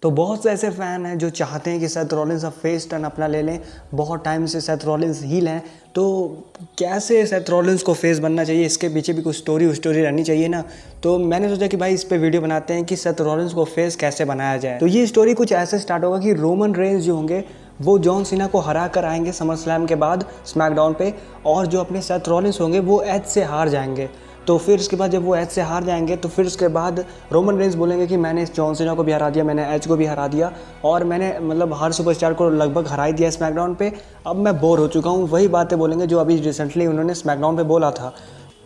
तो बहुत से ऐसे फ़ैन हैं जो चाहते हैं कि सेथ रॉलिन्स अब फेस टर्न अपना ले लें। बहुत टाइम से सेथ रॉलिन्स हील हैं, तो कैसे सेथ रॉलिन्स को फेस बनना चाहिए, इसके पीछे भी कुछ स्टोरी रहनी चाहिए ना। तो मैंने सोचा कि भाई इस पे वीडियो बनाते हैं कि सेथ रॉलिन्स को फेस कैसे बनाया जाए। तो ये स्टोरी कुछ ऐसे स्टार्ट होगा कि रोमन रेंज जो होंगे वो जॉन सीना को हरा कर आएंगे समर स्लैम के बाद स्मैकडाउन पे, और जो अपने सेथ रॉलिन्स होंगे वो एज से हार जाएंगे। तो फिर उसके बाद जब वो एज से हार जाएंगे तो फिर उसके बाद रोमन रेंज बोलेंगे कि मैंने जॉन सीना को भी हरा दिया, मैंने एज को भी हरा दिया, और मैंने मतलब हर सुपरस्टार को लगभग हरा ही दिया स्मैकडाउन पे। अब मैं बोर हो चुका हूँ, वही बातें बोलेंगे जो अभी रिसेंटली उन्होंने स्मैकडाउन पे बोला था।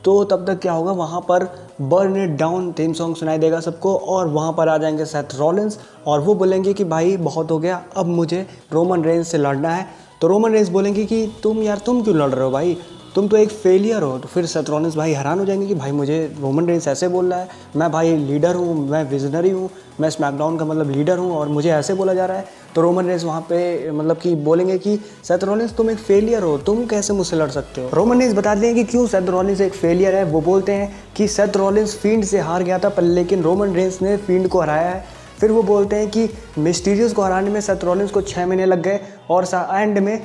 तो तब तक क्या होगा, वहाँ पर burn it down theme song सुनाई देगा सबको, और वहाँ पर आ जाएंगे सेथ रॉलिन्स और वो बोलेंगे कि भाई बहुत हो गया, अब मुझे रोमन रेंज से लड़ना है। तो रोमन रेंज बोलेंगे कि तुम क्यों लड़ रहे हो भाई, तुम तो एक फेलियर हो। तो फिर सेथ रॉलिन्स भाई हैरान हो जाएंगे कि भाई मुझे रोमन रेंज ऐसे बोल रहा है, मैं भाई लीडर हूँ, मैं विजनरी हूँ, मैं स्मैकडाउन का मतलब लीडर हूँ और मुझे ऐसे बोला जा रहा है। तो रोमन रेंज वहाँ पे मतलब कि बोलेंगे कि सेथ रॉलिन्स तुम एक फेलियर हो, तुम कैसे मुझसे लड़ सकते हो। रोमन रेंज बता दें कि क्यों सेथ रॉलिन्स एक फेलियर है। वो बोलते हैं कि सेथ रॉलिन्स फील्ड से हार गया था पर लेकिन रोमन रेंज ने फील्ड को हराया है। फिर वो बोलते हैं कि मिस्टीरियस को हराने में सेथ रॉलिन्स को 6 महीने लग गए और एंड में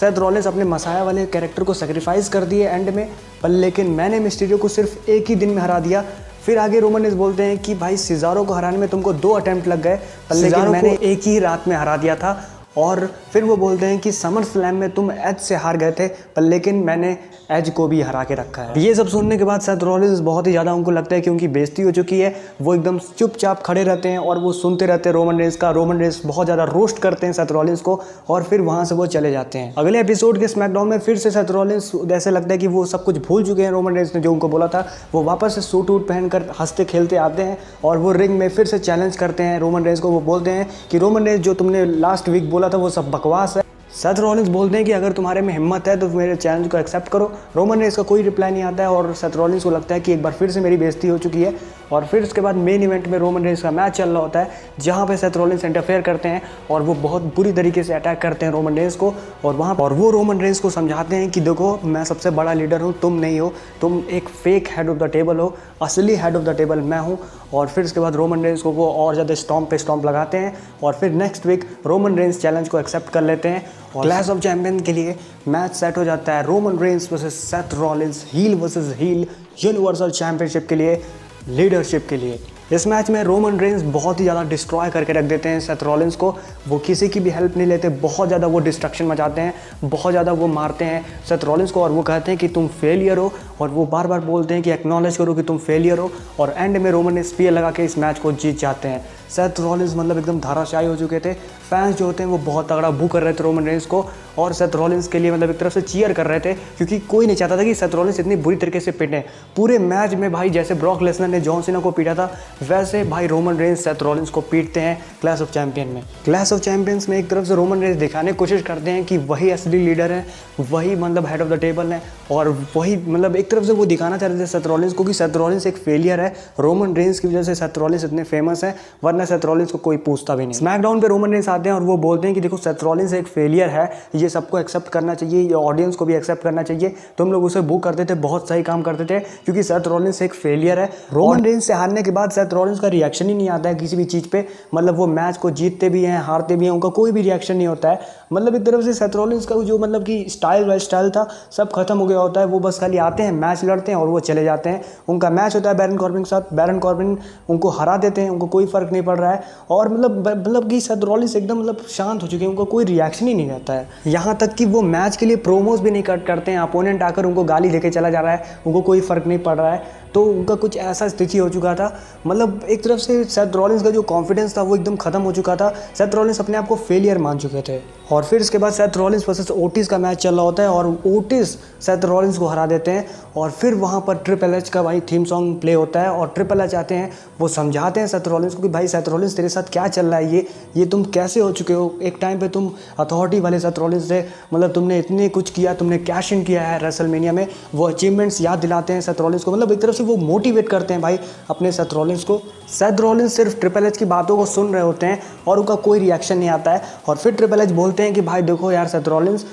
सेथ रॉलिन्स अपने मसाया वाले कैरेक्टर को सेक्रीफाइस कर दिए एंड में, पर लेकिन मैंने मिस्टीरियो को सिर्फ एक ही दिन में हरा दिया। फिर आगे रोमन रेंज बोलते हैं कि भाई सिजारो को हराने में तुमको 2 अटेम्प्ट लग गए, पर लेकिन मैंने एक ही रात में हरा दिया था। और फिर वो बोलते हैं कि समर स्लैम में तुम एज से हार गए थे, पर लेकिन मैंने एज को भी हरा के रखा है। ये सब सुनने के बाद सेथ रॉलिन्स बहुत ही ज़्यादा उनको लगता है कि उनकी बेइज्जती हो चुकी है। वो एकदम चुपचाप खड़े रहते हैं और वो सुनते रहते हैं रोमन रेंज का। रोमन रेंज बहुत ज़्यादा रोस्ट करते हैं सेथ रॉलिन्स को और फिर वहाँ से वो चले जाते हैं। अगले एपिसोड के स्मैकडाउन में फिर से सेथ रॉलिन्स ऐसे लगता है कि वो सब कुछ भूल चुके हैं। रोमन रेंज ने जो उनको बोला था, वो वापस से सूट वूट पहनकर हंसते खेलते आते हैं और वो रिंग में फिर से चैलेंज करते हैं रोमन रेंज को। वो बोलते हैं कि रोमन रेंज जो तुमने लास्ट वीक बोला था वो सब बकवास है। सेथ रॉलिन्स बोलते हैं कि अगर तुम्हारे में हिम्मत है तो मेरे चैलेंज को एक्सेप्ट करो। रोमन रेंज का कोई रिप्लाई नहीं आता है और सेथ रॉलिन्स को लगता है कि एक बार फिर से मेरी बेइज्जती हो चुकी है। और फिर उसके बाद मेन इवेंट में रोमन रेंज का मैच चल रहा होता है, जहां पे सेथ रॉलिन्स इंटरफेयर करते हैं और वो बहुत बुरी तरीके से अटैक करते हैं रोमन रेंज को। और वो रोमन रेंज को समझाते हैं कि देखो मैं सबसे बड़ा लीडर हूँ, तुम नहीं हो, तुम एक fake head of the table हो, असली हेड ऑफ द टेबल मैं हूँ। और फिर उसके बाद रोमन रेंज को वो और ज़्यादा स्टॉम्प पे स्टॉम्प लगाते हैं और फिर next week Roman Reigns challenge को एक्सेप्ट कर लेते हैं और क्लैश ऑफ चैंपियन के लिए मैच सेट हो जाता है। Roman Reigns versus Seth Rollins, heel versus heel, universal championship के लिए, लीडरशिप के लिए। इस मैच में रोमन रेंज बहुत ही ज़्यादा डिस्ट्रॉय करके रख देते हैं सेथ रॉलिन्स को। वो किसी की भी हेल्प नहीं लेते, बहुत ज़्यादा वो डिस्ट्रक्शन मचाते हैं, बहुत ज़्यादा वो मारते हैं सेथ रॉलिन्स को और वो कहते हैं कि तुम फेलियर हो। और वो बार बार बोलते हैं कि एक्नॉलेज करो कि तुम फेलियर हो। और एंड में रोमन ने स्पीयर लगा के इस मैच को जीत जाते हैं। सेथ रॉलिन्स मतलब एकदम धाराशायी हो चुके थे। फैंस जो होते हैं वो बहुत तगड़ा बू कर रहे थे रोमन रेंज को और सेथ रॉलिन्स के लिए मतलब एक तरफ से चीयर कर रहे थे, क्योंकि कोई नहीं चाहता था कि सेथ रॉलिन्स इतनी बुरी तरीके से पिटें। पूरे मैच में भाई जैसे ब्रॉक लेसनर ने जॉन सीना को पीटा था, वैसे भाई रोमन रेंज सेथ रॉलिन्स को पीटते हैं क्लैश ऑफ चैंपियन में। क्लैश ऑफ चैंपियंस में एक तरफ से रोमन रेंज दिखाने की कोशिश करते हैं कि वही असली लीडर है, वही मतलब हेड ऑफ द टेबल है, और वही मतलब एक तरफ से वो दिखाना चाह रहे थे सेथ रॉलिन्स को कि सेथ रॉलिन्स एक फेलियर है। रोमन रेंज की वजह से सेथ रॉलिन्स इतने फेमस है, वरना सेथ रॉलिन्स को कोई पूछता भी नहीं। स्मैकडाउन पे रोमन रेंज आते हैं और वो बोलते हैं कि देखो सेथ रॉलिन्स एक फेलियर है, ये सबको एक्सेप्ट करना चाहिए, ये ऑडियंस को भी एक्सेप्ट करना चाहिए। तुम लोग उसे बुक करते थे, बहुत सही काम करते थे, क्योंकि सेथ रॉलिन्स एक फेलियर है। रोमन रेंज से हारने के बाद सेथ रॉलिन्स का रिएक्शन ही नहीं आता है किसी भी चीज़ पे। मतलब वो मैच को जीतते भी हैं, हारते भी हैं, उनका कोई भी रिएक्शन नहीं होता है। मतलब एक तरफ से सेथ रॉलिन्स का जो मतलब कि स्टाइल था सब खत्म हो गया होता है। वो बस खाली आते हैं, मैच लड़ते हैं और वो चले जाते हैं। उनका मैच होता है बैरन कॉर्बिन के साथ, बैरन कॉर्बिन उनको हरा देते हैं, उनको कोई फर्क नहीं पड़ रहा है। और मतलब कि सेथ रॉलिन्स एकदम मतलब शांत हो चुके हैं, उनका कोई रिएक्शन ही नहीं रहता है। यहाँ तक कि वो मैच के लिए प्रोमोज भी नहीं करते हैं। अपोनेंट आकर उनको गाली देके चला जा रहा है, उनको कोई फर्क नहीं पड़ रहा है। तो उनका कुछ ऐसा स्थिति हो चुका था। मतलब एक तरफ से सेथ रॉलिन्स का जो कॉन्फिडेंस था वो एकदम खत्म हो चुका था। सेथ रॉलिन्स अपने आप को फेलियर मान चुके थे। और फिर इसके बाद सेथ रॉलिन्स वर्सेस ओटिस का मैच चल रहा होता है और ओटिस सेथ रॉलिन्स को हरा देते हैं। और फिर वहाँ पर ट्रिपल एच का भाई थीम सॉन्ग प्ले होता है और ट्रिपल एच आते हैं, वो समझाते हैं सेथ रॉलिन्स को कि भाई सेथ रॉलिन्स तेरे साथ क्या चल रहा है, ये तुम कैसे हो चुके हो। एक टाइम पे तुम अथॉरिटी वाले सेथ रॉलिन्स थे, मतलब तुमने इतने कुछ किया, तुमने कैश इन किया है रेसलमेनिया में। वो अचीवमेंट्स याद दिलाते हैं सेथ रॉलिन्स को, मतलब एक तरफ से वो मोटिवेट करते हैं भाई अपने सेथ रॉलिन्स को। सेथ रॉलिन्स सिर्फ ट्रिपल एच की बातों को सुन रहे होते हैं और उनका कोई रिएक्शन नहीं आता है। और फिर ट्रिपल एच बोलते हैं कि भाई देखो यार सेथ रॉलिन्स,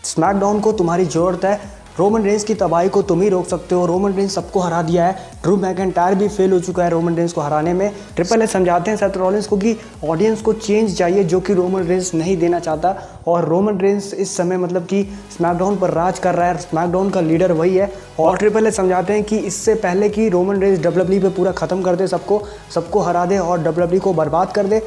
स्मैकडाउन को तुम्हारी ज़रूरत है, रोमन रेंस की तबाही को तुम ही रोक सकते हो। रोमन रेंस सबको हरा दिया है, ड्रू मैकिंटायर भी फेल हो चुका है रोमन रेंस को हराने में। ट्रिपल एच समझाते हैं सेथ रॉलिंस को कि ऑडियंस को चेंज चाहिए, जो कि रोमन रेंस नहीं देना चाहता। और रोमन रेंस इस समय मतलब कि स्मैकडाउन पर राज कर रहा है, स्मैकडाउन का लीडर वही है। और ट्रिपल एच समझाते हैं कि इससे पहले कि रोमन रेंस डब्ल्यूडब्ल्यूई पे पूरा ख़त्म कर दे, सबको हरा दे और डब्ल्यूडब्ल्यूई को बर्बाद कर दे,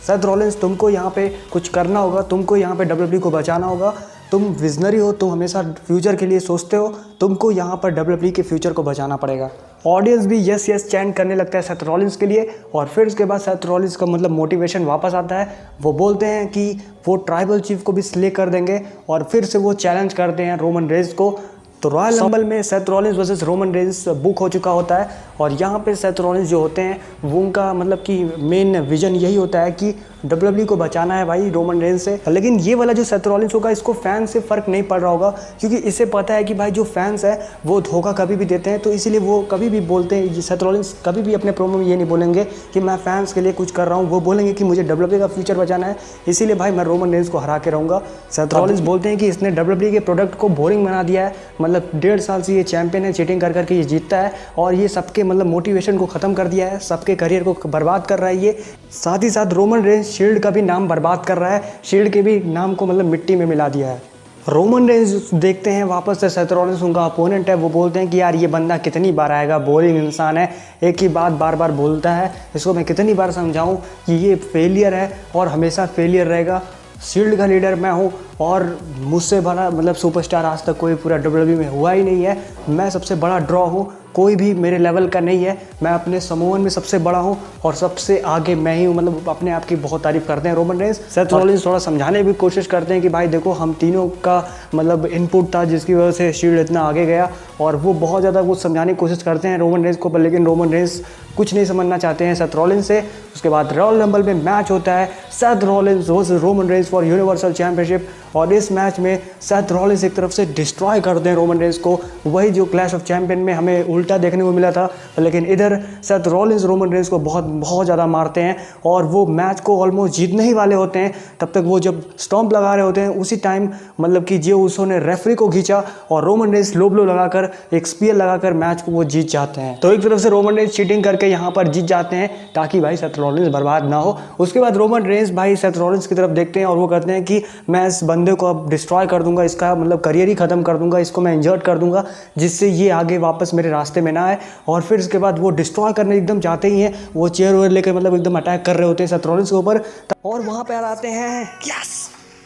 सेथ रॉलिंस तुमको यहाँ पे कुछ करना होगा, तुमको यहाँ पे डब्ल्यूडब्ल्यूई को बचाना होगा। तुम विजनरी हो, तुम हमेशा फ्यूचर के लिए सोचते हो, तुमको यहाँ पर डब्ल्यूडब्ल्यूई के फ्यूचर को बचाना पड़ेगा। ऑडियंस भी यस यस चैंट करने लगता है सेथ रॉलिंस के लिए। और फिर उसके बाद सेथ रॉलिंस का मतलब मोटिवेशन वापस आता है। वो बोलते हैं कि वो ट्राइबल चीफ को भी स्ले कर देंगे और फिर से वो चैलेंज करते हैं रोमन रेंस को। तो रॉयल रंबल में Seth Rollins versus Roman Reigns book हो चुका होता है। और यहाँ पे सेथ रॉलिंस जो होते हैं वो उनका मतलब कि मेन विजन यही होता है कि डब्ल्यूडब्ल्यूई को बचाना है भाई रोमन रेंस से। लेकिन ये वाला जो सेथ रॉलिंस होगा, इसको फैन से फ़र्क नहीं पड़ रहा होगा, क्योंकि इसे पता है कि भाई जो फैंस है वो धोखा कभी भी देते हैं। तो इसीलिए वो कभी भी बोलते हैं, सेथ रॉलिंस कभी भी अपने प्रोमो में ये नहीं बोलेंगे कि मैं फैंस के लिए कुछ कर रहा हूँ। वो बोलेंगे कि मुझे डब्ल्यूडब्ल्यूई का फ्यूचर बचाना है, इसीलिए भाई मैं रोमन रेंस को हरा के रहूँगा। सेथ रॉलिंस बोलते हैं कि इसने डब्ल्यूडब्ल्यूई के प्रोडक्ट को बोरिंग बना दिया है, मतलब 1.5 साल से ये चैंपियन है, चीटिंग कर करके ये जीतता है और ये सबके मतलब मोटिवेशन को ख़त्म कर दिया है, सबके करियर को बर्बाद कर रहा है ये। साथ ही साथ रोमन रेंस शील्ड का भी नाम बर्बाद कर रहा है, शील्ड के भी नाम को मतलब मिट्टी में मिला दिया है। रोमन रेंस देखते हैं वापस से सेथ रॉलिंस उनका अपोनेंट है, वो बोलते हैं कि यार ये बंदा कितनी बार आएगा, बोरिंग इंसान है, एक ही बात बार बार बोलता है, इसको मैं कितनी बार समझाऊं कि ये फेलियर है और हमेशा फेलियर रहेगा। शील्ड का लीडर मैं हूँ और मुझसे बड़ा मतलब सुपरस्टार आज तक कोई पूरा डब्ल्यूडब्ल्यूई में हुआ ही नहीं है। मैं सबसे बड़ा ड्रॉ हूँ, कोई भी मेरे लेवल का नहीं है। मैं अपने समूह में सबसे बड़ा हूँ और सबसे आगे मैं ही हूँ। मतलब अपने आप की बहुत तारीफ करते हैं रोमन रेंस। सेथ रॉलिंस थोड़ा समझाने की कोशिश करते हैं कि भाई देखो हम तीनों का मतलब इनपुट था जिसकी वजह से शील्ड इतना आगे गया, और वो बहुत ज़्यादा कुछ समझाने की कोशिश करते हैं रोमन रेंस को, पर लेकिन रोमन रेंस कुछ नहीं समझना चाहते हैं सेथ रॉलिंस से। उसके बाद रॉयल रंबल में मैच होता है Seth Rollins versus Roman Reigns for universal championship. और इस मैच में सेथ रॉलिंस एक तरफ से डिस्ट्रॉय करते हैं रोमन रेंस को, वही जो क्लैश ऑफ चैंपियन में हमें उल्टा देखने को मिला था। लेकिन इधर सेथ रॉलिंस रोमन रेंस को बहुत ज़्यादा मारते हैं और वो मैच को ऑलमोस्ट जीतने ही वाले होते हैं। तब तक वो जब स्टॉम्प लगा रहे होते हैं उसी टाइम मतलब कि जे उसो ने रेफरी को खींचा और रोमन रेंस लो ब्लो लगाकर एक स्पीयर लगाकर मैच को वो जीत जाते हैं। तो एक तरफ से रोमन रेंस चीटिंग करके यहाँ पर जीत जाते हैं ताकि भाई सेथ रॉलिंस बर्बाद ना हो। उसके बाद रोमन रेंस भाई सेथ रॉलिंस की तरफ देखते हैं और वो कहते हैं कि मैं इस बंदे को अब डिस्ट्रॉय कर दूंगा, इसका मतलब करियर ही खत्म कर दूंगा, इसको मैं इंजर्ड कर दूंगा जिससे ये आगे वापस मेरे रास्ते में ना आए। और फिर उसके बाद वो डिस्ट्रॉय करने एकदम जाते ही हैं, वो चेयर वेयर लेकर मतलब एकदम अटैक कर रहे होते हैं सेथ रॉलिंस के ऊपर। और वहाँ पर आते हैं यस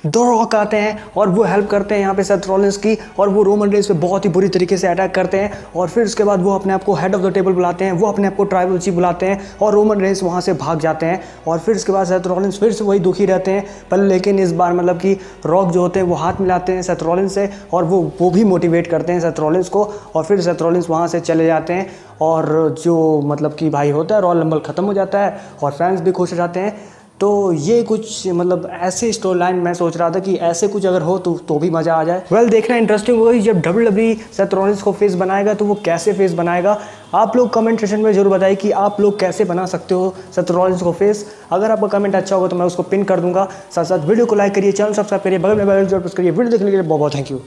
द रॉक आते हैं और वो हेल्प करते हैं यहाँ पे सेथ रॉलिंस की, और वो रोमन रेंस पे बहुत ही बुरी तरीके से अटैक करते हैं। और फिर उसके बाद वो अपने आप को हेड ऑफ द टेबल बुलाते हैं, वो अपने आप को ट्राइबल चीफ बुलाते हैं और रोमन रेंस वहाँ से भाग जाते हैं। और फिर उसके बाद सेथ रॉलिंस फिर से वही दुखी रहते हैं, पर लेकिन इस बार मतलब कि रॉक जो होते हैं वो हाथ मिलाते हैं सेथ रॉलिंस से और वो भी मोटिवेट करते हैं सेथ रॉलिंस को। और फिर सेथ रॉलिंस वहाँ से चले जाते हैं और जो मतलब कि भाई होता है रॉयल रंबल ख़त्म हो जाता है और फैंस भी खुश हो जाते हैं। तो ये कुछ मतलब ऐसे स्टोरी लाइन मैं सोच रहा था कि ऐसे कुछ अगर हो तो भी मज़ा आ जाए। वेल देखना इंटरेस्टिंग होगा कि जब डब्ल्यूडब्ल्यूई सेथ रॉलिंस को फेस बनाएगा तो वो कैसे फेस बनाएगा। आप लोग कमेंट सेक्शन में जरूर बताइए कि आप लोग कैसे बना सकते हो सेथ रॉलिंस को फेस। अगर आपका कमेंट अच्छा होगा तो मैं उसको पिन कर दूंगा। साथ साथ वीडियो को लाइक करिए, चैनल सब्सक्राइब करिए, बगल में बेल आइकन प्रेस करिए। वीडियो देखने के लिए बहुत बहुत थैंक यू।